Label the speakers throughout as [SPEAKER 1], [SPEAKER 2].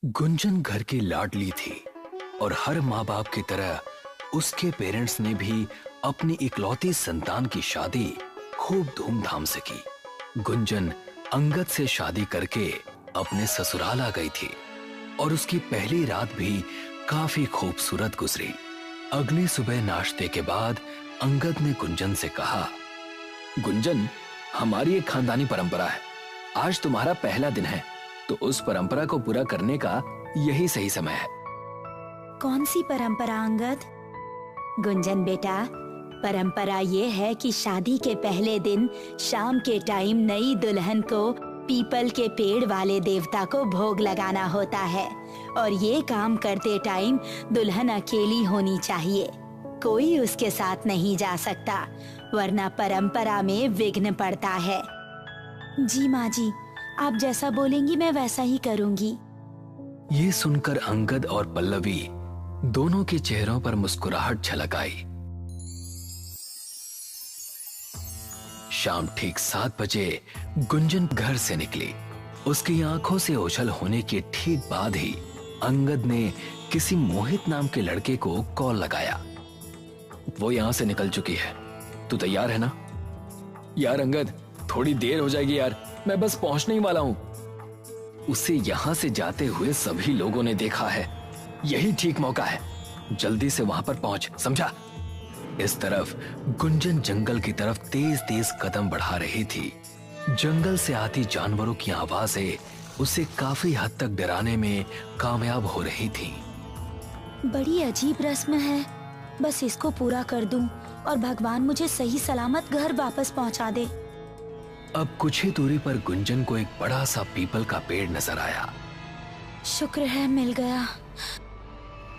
[SPEAKER 1] गुंजन घर की लाडली थी और हर माँ बाप की तरह उसके पेरेंट्स ने भी अपनी इकलौती संतान की शादी खूब धूमधाम से की। गुंजन अंगद से शादी करके अपने ससुराल आ गई थी और उसकी पहली रात भी काफी खूबसूरत गुजरी। अगली सुबह नाश्ते के बाद अंगद ने गुंजन से कहा, गुंजन, हमारी एक खानदानी परंपरा है, आज तुम्हारा पहला दिन है, तो उस परंपरा को पूरा करने का यही सही समय है।
[SPEAKER 2] कौन सी परंपरा अंगद? गुंजन बेटा, परंपरा ये है कि शादी के पहले दिन शाम के टाइम नई दुल्हन को पीपल के पेड़ वाले देवता को भोग लगाना होता है और ये काम करते टाइम दुल्हन अकेली होनी चाहिए, कोई उसके साथ नहीं जा सकता, वरना परंपरा में विघ्न पड़ता है। जी माँ जी, आप जैसा बोलेंगी मैं वैसा ही करूंगी।
[SPEAKER 1] ये सुनकर अंगद और पल्लवी दोनों के चेहरों पर मुस्कुराहट झलक आई। शाम ठीक 7 बजे गुंजन घर से निकली। उसकी आंखों से ओझल होने के ठीक बाद ही अंगद ने किसी मोहित नाम के लड़के को कॉल लगाया। वो यहां से निकल चुकी है, तू तैयार है ना? यार अंगद, थोड़ी देर हो जाएगी यार, मैं बस पहुंचने ही वाला हूं। उसे यहां से जाते हुए सभी लोगों ने देखा है, यही ठीक मौका है, जल्दी से वहां पर पहुंच, समझा? इस तरफ गुंजन जंगल की तरफ तेज तेज कदम बढ़ा रही थी। जंगल से आती जानवरों की आवाजें उसे काफी हद तक डराने में कामयाब हो रही थी।
[SPEAKER 2] बड़ी अजीब रस्म है, बस इसको पूरा कर दूं और भगवान मुझे सही सलामत घर वापस पहुंचा दे।
[SPEAKER 1] अब कुछ ही दूरी पर गुंजन को एक बड़ा सा पीपल का पेड़ नजर आया।
[SPEAKER 2] शुक्र है मिल गया।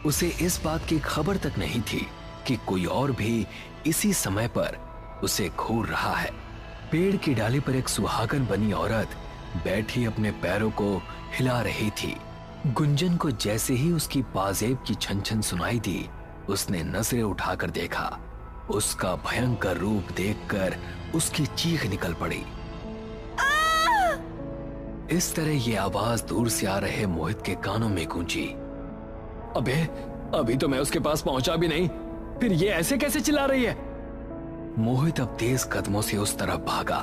[SPEAKER 1] उसे इस बात की खबर तक नहीं थी कि कोई और भी इसी समय पर उसे घूर रहा है। पेड़ की डाली पर एक सुहागन बनी औरत बैठी अपने पैरों को हिला रही थी। गुंजन को जैसे ही उसकी पाजेब की छन छन सुनाई दी, उसने नजरें उठाकर देखा। उसका भयंकर रूप देखकर उसकी चीख निकल पड़ी। इस तरह ये आवाज दूर से आ रहे मोहित के कानों में गूंजी। अबे, अभी तो मैं उसके पास पहुंचा भी नहीं, फिर ये ऐसे कैसे चिल्ला रही है? मोहित अब तेज कदमों से उस तरफ भागा।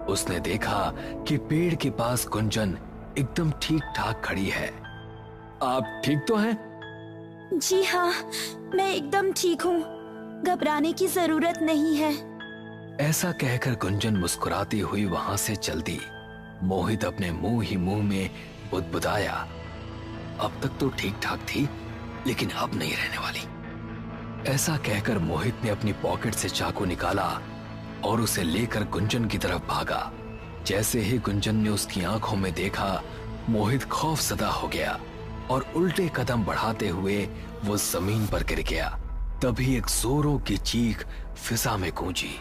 [SPEAKER 1] उसने देखा कि पेड़ के पास गुंजन एकदम ठीक ठाक खड़ी है। आप ठीक तो हैं?
[SPEAKER 2] जी हाँ, मैं एकदम ठीक हूँ, घबराने की जरूरत नहीं है।
[SPEAKER 1] ऐसा कहकर गुंजन मुस्कुराती हुई वहां से चल दी। मोहित अपने मुंह ही मुंह में बुदबुदाया, अब तक तो ठीक ठाक थी, लेकिन अब नहीं रहने वाली। ऐसा कहकर मोहित ने अपनी पॉकेट से चाकू निकाला और उसे लेकर गुंजन की तरफ भागा। जैसे ही गुंजन ने उसकी आंखों में देखा, मोहित खौफजदा हो गया और उल्टे कदम बढ़ाते हुए वो जमीन पर गिर गया। तभी एक जोरों की चीख फिजा में गूंजी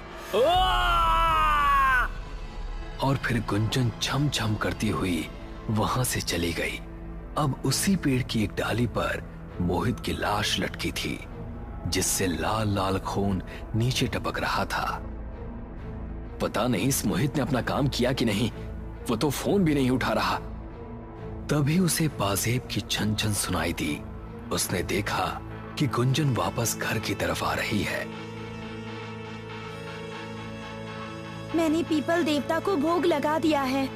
[SPEAKER 1] और फिर गुंजन छम छम करती हुई वहां से चली गई। अब उसी पेड़ की एक डाली पर मोहित की लाश लटकी थी, जिससे लाल लाल खून नीचे टपक रहा था। पता नहीं इस मोहित ने अपना काम किया कि नहीं, वो तो फोन भी नहीं उठा रहा। तभी उसे पाजेब की छन छन सुनाई दी। उसने देखा कि गुंजन वापस घर की तरफ आ रही है।
[SPEAKER 2] मैंने पीपल देवता को भोग लगा दिया है,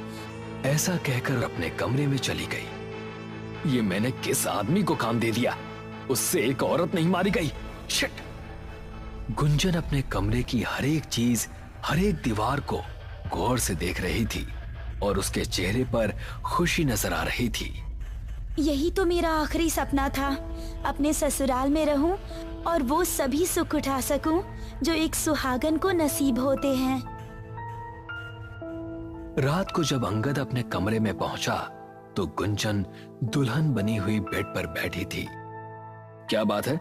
[SPEAKER 1] ऐसा कहकर अपने कमरे में चली गई। ये मैंने किस आदमी को काम दे दिया, उससे एक औरत नहीं मारी गई। शिट! गुंजन अपने कमरे की हर एक चीज, हर एक दीवार को गौर से देख रही थी और उसके चेहरे पर खुशी नजर आ रही थी।
[SPEAKER 2] यही तो मेरा आखिरी सपना था, अपने ससुराल में रहूं और वो सभी सुख उठा सकूं जो एक सुहागन को नसीब होते हैं।
[SPEAKER 1] रात को जब अंगद अपने कमरे में पहुंचा तो गुंजन दुल्हन बनी हुई बेड पर बैठी थी। क्या बात है,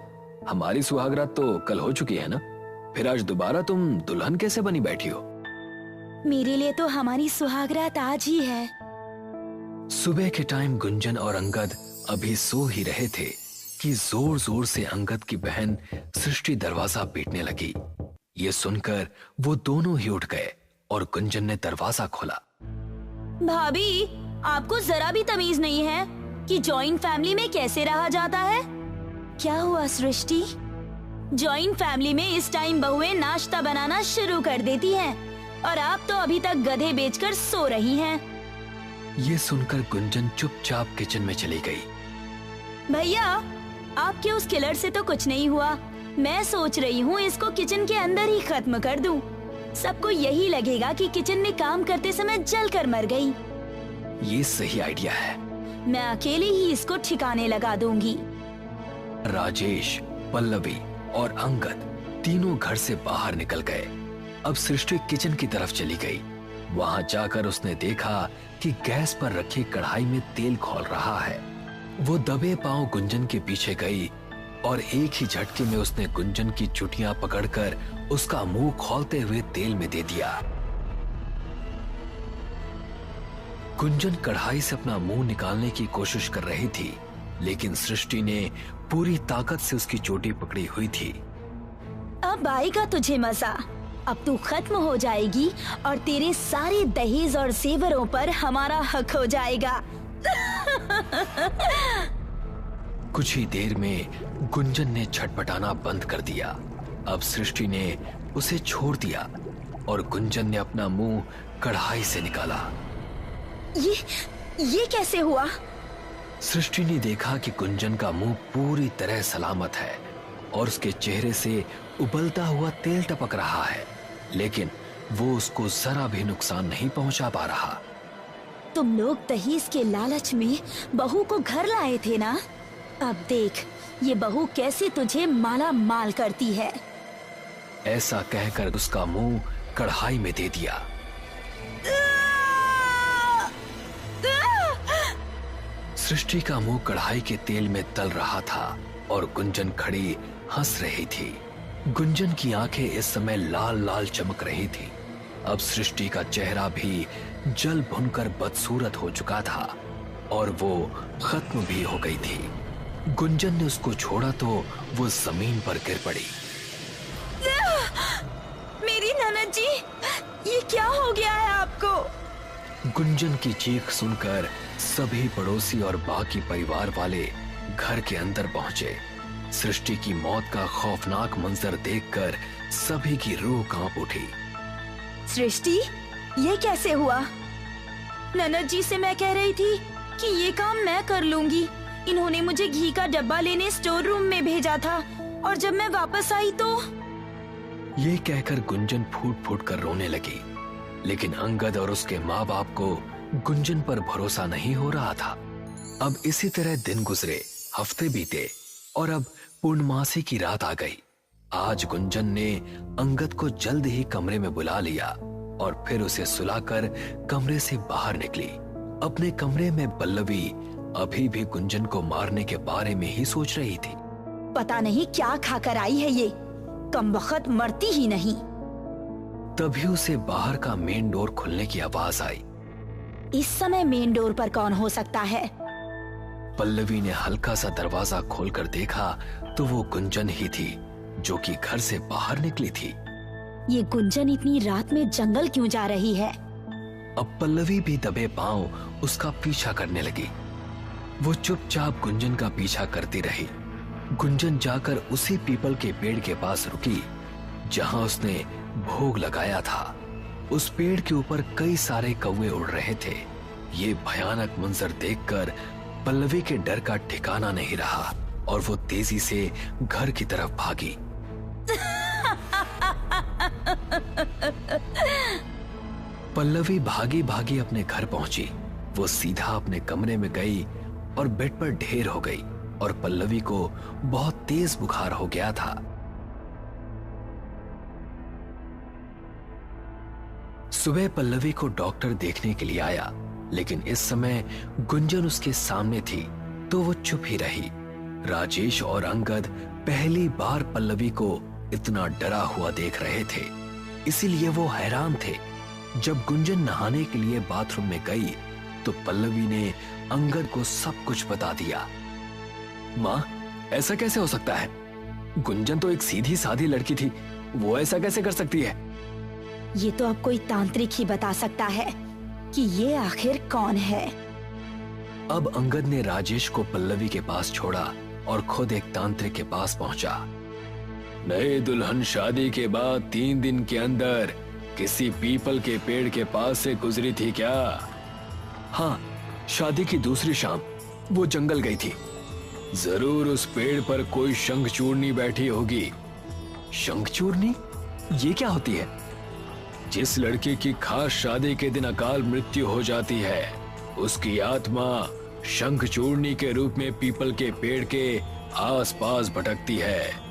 [SPEAKER 1] हमारी सुहागरात तो कल हो चुकी है ना, फिर आज दोबारा तुम दुल्हन कैसे बनी बैठी हो?
[SPEAKER 2] मेरे लिए तो हमारी सुहागरात आज ही है।
[SPEAKER 1] सुबह के टाइम गुंजन और अंगद अभी सो ही रहे थे कि जोर जोर से अंगद की बहन सृष्टि दरवाजा पीटने लगी। ये सुनकर वो दोनों ही उठ गए और गुंजन ने दरवाजा खोला।
[SPEAKER 2] भाभी, आपको जरा भी तमीज नहीं है, कि जॉइंट फैमिली में कैसे रहा जाता है। क्या हुआ सृष्टि? जॉइंट फैमिली में इस टाइम बहुएं नाश्ता बनाना शुरू कर देती हैं और आप तो अभी तक गधे बेचकर सो रही हैं।
[SPEAKER 1] ये सुनकर गुंजन चुपचाप किचन में चली गई।
[SPEAKER 2] भैया, आपके उस किलर से तो कुछ नहीं हुआ। मैं सोच रही हूँ इसको किचन के अंदर ही खत्म कर दूं। सबको यही लगेगा कि किचन में काम करते समय जलकर मर गई।
[SPEAKER 1] ये सही आइडिया है।
[SPEAKER 2] मैं अकेले ही इसको ठिकाने लगा दूंगी।
[SPEAKER 1] राजेश, पल्लवी और अंगद तीनों घर से बाहर निकल गए। अब सृष्टि किचन की तरफ चली गई। वहां जाकर उसने देखा कि गैस पर रखी कढ़ाई में तेल खौल रहा है। वो दबे पांव गुंजन के पीछे गई और एक ही झटके में उसने गुंजन की चुटियां पकड़कर उसका मुंह खौलते हुए तेल में दे दिया। गुंजन कढ़ाई से अपना मुंह निकालने की कोशिश कर रही थी, लेकिन सृष्टि ने पूरी ताकत से उसकी चोटी पकड़ी हुई थी।
[SPEAKER 2] अब आएगा तुझे मजा। अब तू खत्म हो जाएगी और तेरे सारे दहेज और जेवरों पर हमारा हक हो जाएगा।
[SPEAKER 1] कुछ ही देर में गुंजन ने छटपटाना बंद कर दिया। अब सृष्टि ने उसे छोड़ दिया और गुंजन ने अपना मुंह कढ़ाई से निकाला।
[SPEAKER 2] ये कैसे हुआ?
[SPEAKER 1] सृष्टि ने देखा कि गुंजन का मुंह पूरी तरह सलामत है और उसके चेहरे से उबलता हुआ तेल टपक रहा है, लेकिन वो उसको जरा भी नुकसान नहीं पहुंचा पा रहा।
[SPEAKER 2] तुम लोग दहेज के लालच में बहू को घर लाए थे ना? अब देख ये बहू कैसे तुझे माला माल करती है।
[SPEAKER 1] ऐसा कहकर उसका मुंह कढ़ाई में दे दिया। सृष्टि का मुंह कढ़ाई के तेल में तल रहा था और गुंजन खड़ी हंस रही थी। गुंजन की आंखें इस समय लाल लाल चमक रही थी। अब सृष्टि का चेहरा भी जल भुनकर बदसूरत हो चुका था और वो खत्म भी हो गई थी। गुंजन ने उसको छोड़ा तो वो जमीन पर गिर पड़ी।
[SPEAKER 2] मेरी ननद जी, ये क्या हो गया है आपको?
[SPEAKER 1] गुंजन की चीख सुनकर सभी पड़ोसी और बाकी परिवार वाले घर के अंदर पहुंचे। सृष्टि की मौत का खौफनाक मंजर देखकर सभी की रूह कांप उठी।
[SPEAKER 2] सृष्टि, ये कैसे हुआ? ननद जी से मैं कह रही थी कि ये काम मैं कर लूंगी। इन्होंने मुझे घी का डब्बा लेने स्टोर रूम में भेजा था और जब मैं वापस आई तो।
[SPEAKER 1] ये कहकर गुंजन फूट फूट कर रोने लगी, लेकिन अंगद और उसके माँ बाप को गुंजन पर भरोसा नहीं हो रहा था। अब इसी तरह दिन गुजरे, हफ्ते बीते और अब पूर्णमासी की रात आ गई। आज गुंजन ने अंगद को जल्द ही कमरे में बुला लिया और फिर उसे सुलाकर कमरे से बाहर निकली। अपने कमरे में पल्लवी अभी भी गुंजन को मारने के बारे में ही सोच रही थी।
[SPEAKER 2] पता नहीं क्या खाकर आई है ये, कमबख्त मरती ही नहीं।
[SPEAKER 1] तभी उसे बाहर का मेन डोर खुलने की आवाज आई।
[SPEAKER 2] इस समय मेन डोर पर कौन हो सकता है?
[SPEAKER 1] पल्लवी ने हल्का सा दरवाजा खोलकर देखा तो वो गुंजन ही थी जो कि घर से बाहर निकली थी।
[SPEAKER 2] ये गुंजन इतनी रात में जंगल क्यों जा रही है?
[SPEAKER 1] अब पल्लवी भी दबे पांव उसका पीछा करने लगी। वो चुपचाप गुंजन का पीछा करती रही। गुंजन जाकर उसी पीपल के पेड़ के पास रुकी जहां उसने भोग लगाया था। उस पेड़ के ऊपर कई सारे कौवे उड़ रहे थे। ये भयानक मंजर देखकर पल्लवी के डर का ठिकाना नहीं रहा और वो तेजी से घर की तरफ भागी। पल्लवी भागी भागी अपने घर पहुंची। वो सीधा अपने कमरे में गई और बेड पर ढेर हो गई और पल्लवी को बहुत तेज बुखार हो गया था। सुबह पल्लवी को डॉक्टर देखने के लिए आया, लेकिन इस समय गुंजन उसके सामने थी तो वो चुप ही रही। राजेश और अंगद पहली बार पल्लवी को इतना डरा हुआ देख रहे थे, इसीलिए वो हैरान थे। जब गुंजन नहाने के लिए बाथरूम में गई तो पल्लवी ने अंगद को सब कुछ बता दिया। माँ, ऐसा कैसे हो सकता है? गुंजन तो एक सीधी सादी लड़की थी, वो ऐसा कैसे कर सकती है?
[SPEAKER 2] ये तो अब कोई तांत्रिक ही बता सकता है कि ये आखिर कौन है।
[SPEAKER 1] अब अंगद ने राजेश को पल्लवी के पास छोड़ा और खुद एक तांत्रिक के पास पहुंचा। नए दुल्हन शादी के बाद 3 दिन के अंदर किसी पीपल के पेड़ के पास से गुजरी थी क्या? हाँ, शादी की दूसरी शाम वो जंगल गई थी। जरूर उस पेड़ पर कोई शंखचूड़नी बैठी होगी। शंखचूड़नी? ये क्या होती है? जिस लड़की की खास शादी के दिन अकाल मृत्यु हो जाती है, उसकी आत्मा शंखचूड़नी के रूप में पीपल के पेड़ के आसपास भटकती है।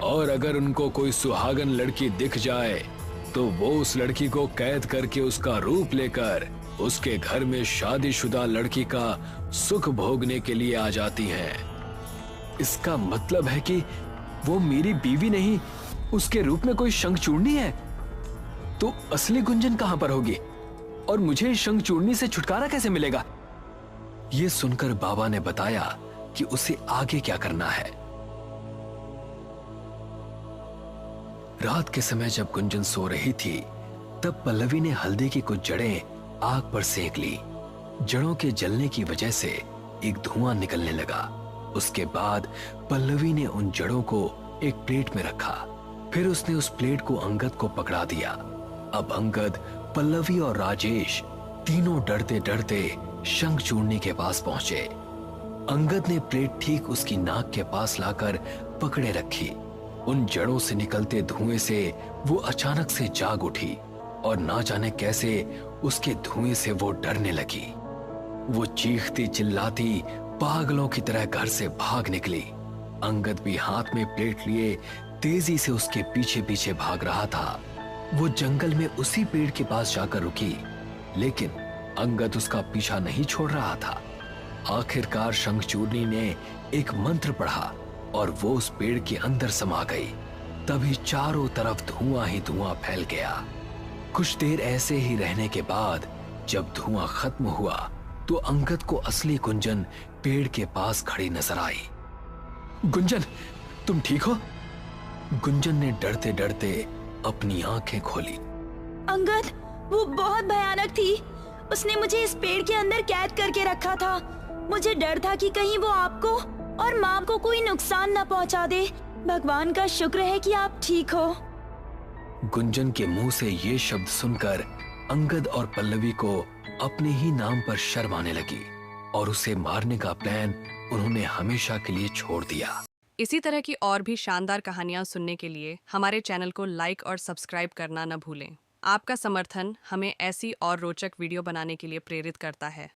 [SPEAKER 1] और अगर उनको कोई सुहागन लड़की दिख जाए तो वो उस लड़की को कैद करके उसका रूप लेकर उसके घर में शादीशुदा लड़की का सुख भोगने के लिए आ जाती हैं। इसका मतलब है कि वो मेरी बीवी नहीं, उसके रूप में कोई शंखचूड़नी है। तो असली गुंजन कहां पर होगी और मुझे इस शंखचूड़नी से छुटकारा कैसे मिलेगा? ये सुनकर बाबा ने बताया कि उसे आगे क्या करना है। रात के समय जब गुंजन सो रही थी, तब पल्लवी ने हल्दी की कुछ जड़ें आग पर सेक ली। जड़ों के जलने की वजह से एक धुआं निकलने लगा। उसके बाद पल्लवी ने उन जड़ों को एक प्लेट में रखा। फिर उसने उस प्लेट को अंगद को पकड़ा दिया। अब अंगद, पल्लवी और राजेश तीनों डरते डरते शंखचूड़नी के पास पहुंचे। अंगद ने प्लेट ठीक उसकी नाक के पास लाकर पकड़े रखी। उन जड़ों से निकलते धुएं से वो अचानक से जाग उठी और ना जाने कैसे उसके धुएं से वो डरने लगी। वो चीखती चिल्लाती पागलों की तरह घर से भाग निकली। अंगद भी हाथ में प्लेट लिए तेजी से उसके पीछे पीछे भाग रहा था। वो जंगल में उसी पेड़ के पास जाकर रुकी, लेकिन अंगद उसका पीछा नहीं छोड़ रहा था। आखिरकार शंखचूड़नी ने एक मंत्र पढ़ा और वो उस पेड़ के अंदर समा गई। तभी चारों तरफ धुआं ही धुआं फैल गया। कुछ देर ऐसे ही रहने के बाद जब धुआं खत्म हुआ तो अंगद को असली गुंजन पेड़ के पास खड़ी नजर आई। गुंजन, तुम ठीक हो? गुंजन ने डरते डरते अपनी आंखें खोली।
[SPEAKER 2] अंगद, वो बहुत भयानक थी। उसने मुझे इस पेड़ के अंदर कैद करके रखा था। मुझे डर था कि कहीं वो आपको और माँ को कोई नुकसान न पहुंचा दे। भगवान का शुक्र है कि आप ठीक हो।
[SPEAKER 1] गुंजन के मुंह से ये शब्द सुनकर अंगद और पल्लवी को अपने ही नाम पर शर्म आने लगी और उसे मारने का प्लान उन्होंने हमेशा के लिए छोड़ दिया।
[SPEAKER 3] इसी तरह की और भी शानदार कहानियाँ सुनने के लिए हमारे चैनल को लाइक और सब्सक्राइब करना न भूलें। आपका समर्थन हमें ऐसी और रोचक वीडियो बनाने के लिए प्रेरित करता है।